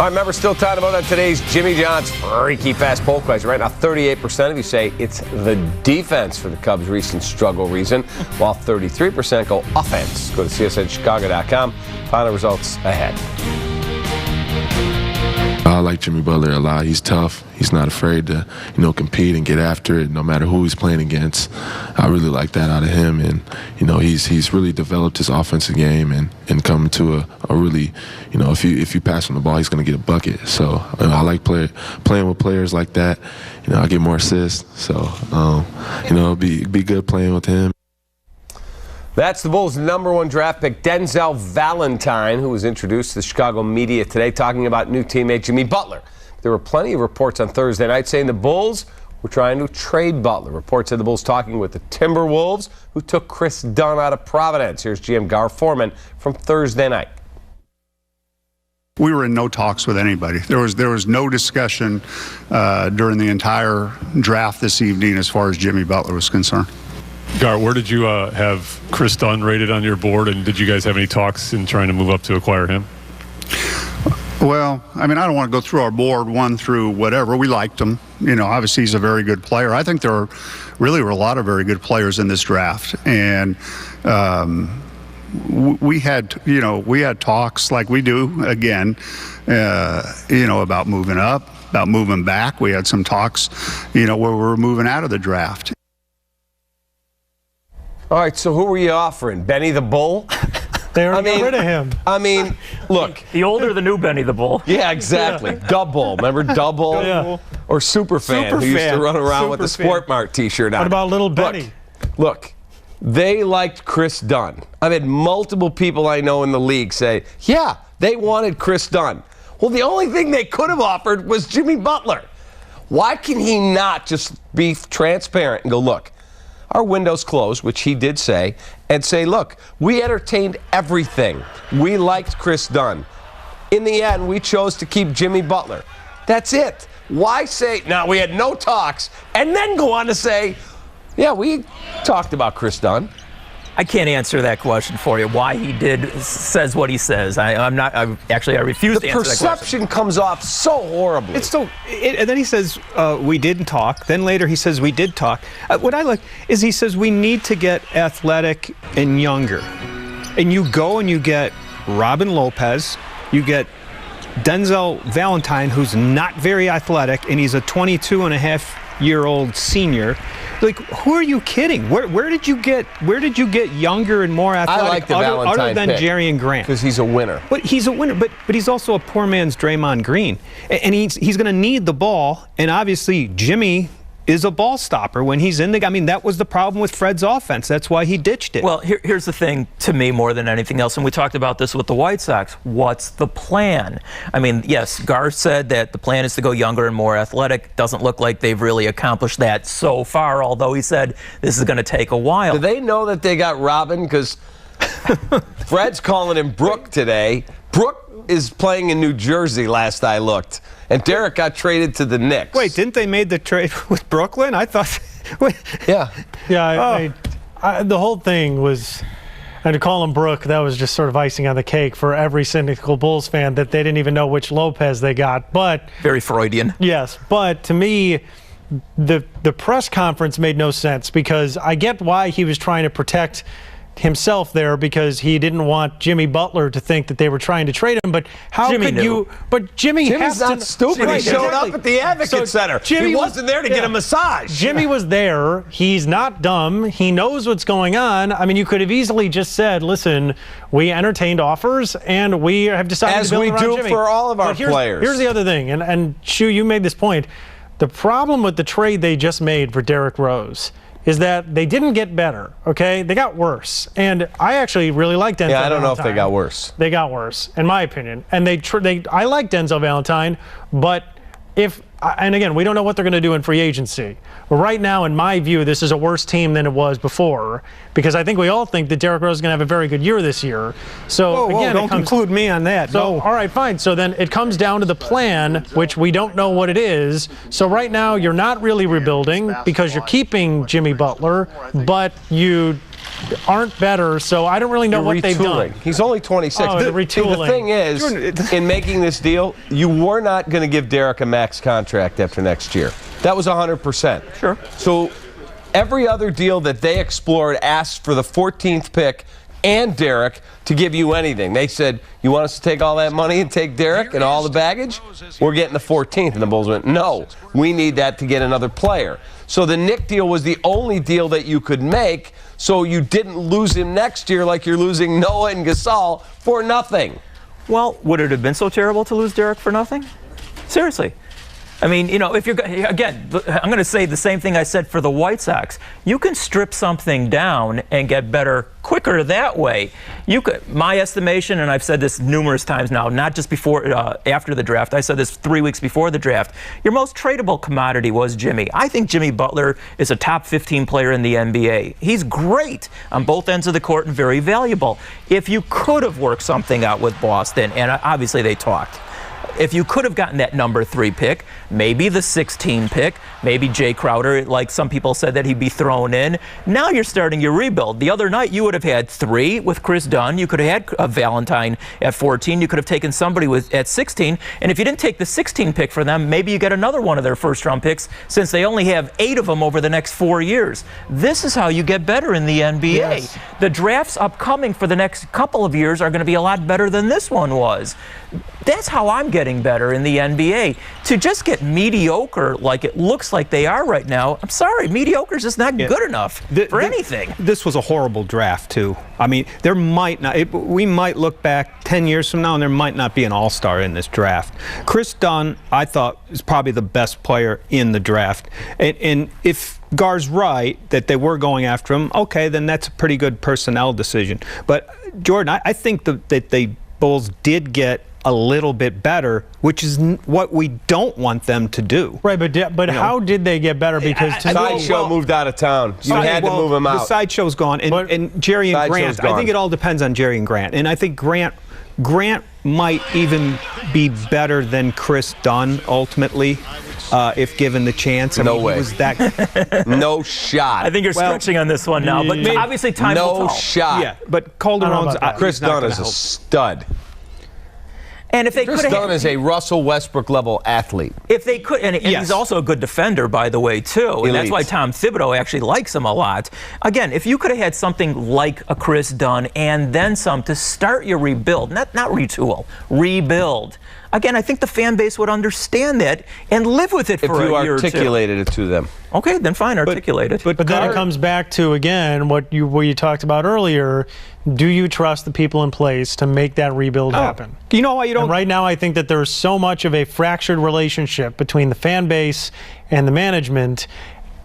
All right, remember, still time to vote on today's Jimmy John's freaky fast poll question. Right now, 38% of you say it's the defense for the Cubs' recent struggle reason, while 33% go offense. Go to CSNChicago.com. Final results ahead. I like Jimmy Butler a lot. He's tough. He's not afraid to, compete and get after it, no matter who he's playing against. I really like that out of him, and he's really developed his offensive game and come to a really, if you pass him the ball, he's going to get a bucket. So I like playing with players like that. I get more assists, so it'll be good playing with him. That's the Bulls' #1 draft pick, DENZEL Valentine, who was introduced to the Chicago media today talking about new teammate Jimmy Butler. There were plenty of reports on Thursday night saying the Bulls were trying to trade Butler. Reports said the Bulls talking with the Timberwolves, who took Kris Dunn out of Providence. Here's GM Gar Foreman from Thursday night. We were in no talks with anybody. There was no discussion during the entire draft this evening as far as Jimmy Butler was concerned. Gar, where did you have Kris Dunn rated on your board, and did you guys have any talks in trying to move up to acquire him? Well, I don't want to go through our board one through whatever. We liked him. Obviously he's a very good player. I think there really were a lot of very good players in this draft, and we had talks like we do again, about moving up, about moving back. We had some talks, where we were moving out of the draft. All right, so who were you offering? Benny the Bull? They already got rid of him. Look. The older, the new Benny the Bull. Yeah, exactly. Yeah. Double. Remember Double? Yeah. Or Superfan, who used to run around with the Sport Mart T-shirt on. What about little Benny? Look, they liked Kris Dunn. I've had multiple people I know in the league say, yeah, they wanted Kris Dunn. Well, the only thing they could have offered was Jimmy Butler. Why can he not just be transparent and go, look, our window's closed, which he did say, and say, look, we entertained everything. We liked Kris Dunn. In the end, we chose to keep Jimmy Butler. That's it. Why say, now we had no talks, and then go on to say, yeah, we talked about Kris Dunn. I can't answer that question for you. Why he says what he says. I refuse to answer that question. The perception comes off so horribly. And then he says, we didn't talk. Then later he says, we did talk. What I like is he says, we need to get athletic and younger. And you go and you get Robin Lopez, you get DENZEL Valentine, who's not very athletic, and he's a 22-and-a-half-year-old senior. Like, who are you kidding? Where did you get younger and more athletic? I like the Valentine other than pick, Jerry and Grant, because he's a winner. But he's a winner. But he's also a poor man's Draymond Green, and he's going to need the ball. And obviously, Jimmy is a ball stopper when he's in the. That was the problem with Fred's offense. That's why he ditched it. Well, here's the thing to me more than anything else, and we talked about this with the White Sox. What's the plan? Yes, Gar said that the plan is to go younger and more athletic. Doesn't look like they've really accomplished that so far, although he said this is going to take a while. Do they know that they got Robin? Because Fred's calling him Brook today. Brook is playing in New Jersey last I looked. And Derek got traded to the Knicks. Wait, didn't they made the trade with Brooklyn? I thought. Yeah. Yeah, the whole thing was, and to call him Brook, that was just sort of icing on the cake for every cynical Bulls fan that they didn't even know which Lopez they got. But very Freudian. Yes, but to me, the press conference made no sense, because I get why he was trying to protect himself there, because he didn't want Jimmy Butler to think that they were trying to trade him. But how Jimmy could knew. you? But Jimmy's not stupid. He showed up at the Advocate Center. He wasn't there to get a massage. Jimmy was there. He's not dumb. He knows what's going on. You could have easily just said, listen, we entertained offers and we have decided to build around Jimmy. As we do for all of our players. Here's the other thing, and Shu, you made this point. The problem with the trade they just made for Derrick Rose is that they didn't get better, okay? They got worse. And I actually really like DENZEL Valentine. Yeah, I don't know if they got worse. They got worse, in my opinion. And I like DENZEL Valentine, but and again, we don't know what they're going to do in free agency. But right now, in my view, this is a worse team than it was before, because I think we all think that Derrick Rose is going to have a very good year this year. So again, don't conclude me on that. So all right, fine. So then it comes down to the plan, which we don't know what it is. So right now, you're not really rebuilding because you're keeping Jimmy Butler, but you aren't better, so I don't really know what they've done. He's only 26. Oh, the retooling. The thing is, in making this deal, you were not going to give Derek a max contract after next year. That was 100%. Sure. So every other deal that they explored asked for the 14th pick and Derek to give you anything. They said, you want us to take all that money and take Derek and all the baggage? We're getting the 14th. And the Bulls went, no, we need that to get another player. So the Nick deal was the only deal that you could make, so you didn't lose him next year like you're losing Noah and Gasol for nothing. Well, would it have been so terrible to lose Derek for nothing? Seriously. I mean, you know, if you're, again, I'm going to say the same thing I said for the White Sox. You can strip something down and get better quicker that way. You could, my estimation, and I've said this numerous times now, not just before, after the draft. I said this 3 weeks before the draft. Your most tradable commodity was Jimmy. I think Jimmy Butler is a top 15 player in the NBA. He's great on both ends of the court and very valuable. If you could have worked something out with Boston, and obviously they talked, if you could have gotten that number 3 pick, maybe the 16 pick, maybe Jay Crowder, like some people said that he'd be thrown in. Now you're starting your rebuild. The other night you would have had 3 with Kris Dunn. You could have had a Valentine at 14. You could have taken somebody at 16. And if you didn't take the 16 pick for them, maybe you get another one of their first-round picks, since they only have 8 of them over the next 4 years. This is how you get better in the NBA. Yes. The drafts upcoming for the next couple of years are going to be a lot better than this one was. That's how I'm getting better in the NBA. To just get mediocre like it looks like they are right now, I'm sorry, mediocre is just not good enough for anything. This was a horrible draft, too. I mean, there might not, we might look back 10 years from now and there might not be an all-star in this draft. Kris Dunn, I thought, is probably the best player in the draft. And if Gar's right that they were going after him, okay, then that's a pretty good personnel decision. But, Jordan, I think that the Bulls did get a little bit better, which is what we don't want them to do. Right, but how did they get better? Because Sideshow moved out of town. You had to move him out. The Sideshow's gone, and Jerry and Grant. I think it all depends on Jerry and Grant, and I think Grant might even be better than Kris Dunn ultimately. If given the chance. No way. Was that no shot. I think you're stretching on this one now, but obviously time will tell. No shot. Yeah, but Calderon's Kris Dunn is a stud. And if they Kris Dunn is a Russell Westbrook level athlete. If they could, and he's also a good defender, by the way, too. And that's why Tom Thibodeau actually likes him a lot. Again, if you could have had something like a Kris Dunn and then some to start your rebuild, not retool, rebuild. Again, I think the fan base would understand that and live with it for a year or two. If you articulated it to them. Okay, then fine, articulate it. But then it comes back to, again, what you talked about earlier. Do you trust the people in place to make that rebuild happen? You know why you don't? And right now, I think that there's so much of a fractured relationship between the fan base and the management.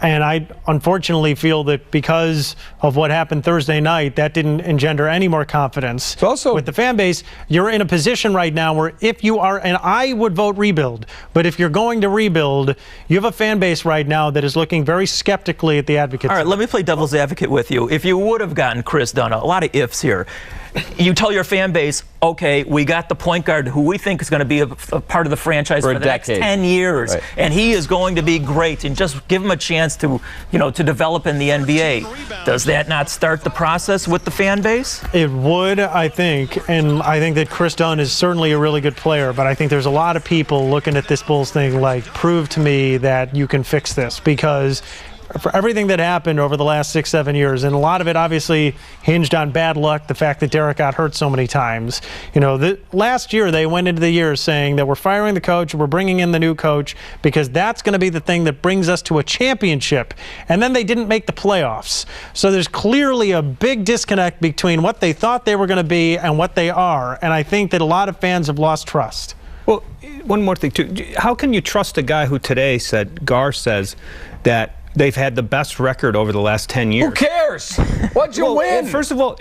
And I unfortunately feel that because of what happened Thursday night, that didn't engender any more confidence with the fan base. You're in a position right now where if you are, and I would vote rebuild, but if you're going to rebuild, you have a fan base right now that is looking very skeptically at the advocates. All right, let me play devil's advocate with you. If you would have gotten Kris Dunn, a lot of ifs here. You tell your fan base, okay, we got the point guard who we think is going to be a part of the franchise for the next 10 years, and he is going to be great, and just give him a chance to, to develop in the NBA. Does that not start the process with the fan base? It would, I think, and I think that Kris Dunn is certainly a really good player, but I think there's a lot of people looking at this Bulls thing like, prove to me that you can fix this, because for everything that happened over the last 6-7 years, and a lot of it obviously hinged on bad luck, the fact that Derek got hurt so many times. Last year they went into the year saying that we're firing the coach, we're bringing in the new coach because that's going to be the thing that brings us to a championship. And then they didn't make the playoffs. So there's clearly a big disconnect between what they thought they were going to be and what they are. And I think that a lot of fans have lost trust. Well, one more thing too. How can you trust a guy who today Gar says that they've had the best record over the last 10 years? Who cares? What'd you win? First of all,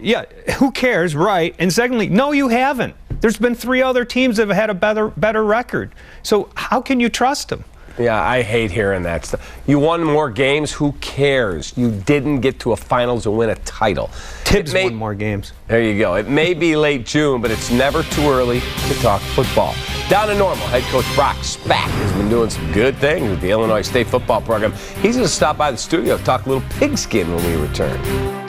who cares, right? And secondly, no, you haven't. There's been 3 other teams that have had a better record. So how can you trust them? Yeah, I hate hearing that stuff. You won more games, who cares? You didn't get to a finals and win a title. Tibbs won more games. There you go. It may be late June, but it's never too early to talk football. Down to normal, head coach Brock Spack has been doing some good things with the Illinois State football program. He's going to stop by the studio to talk a little pigskin when we return.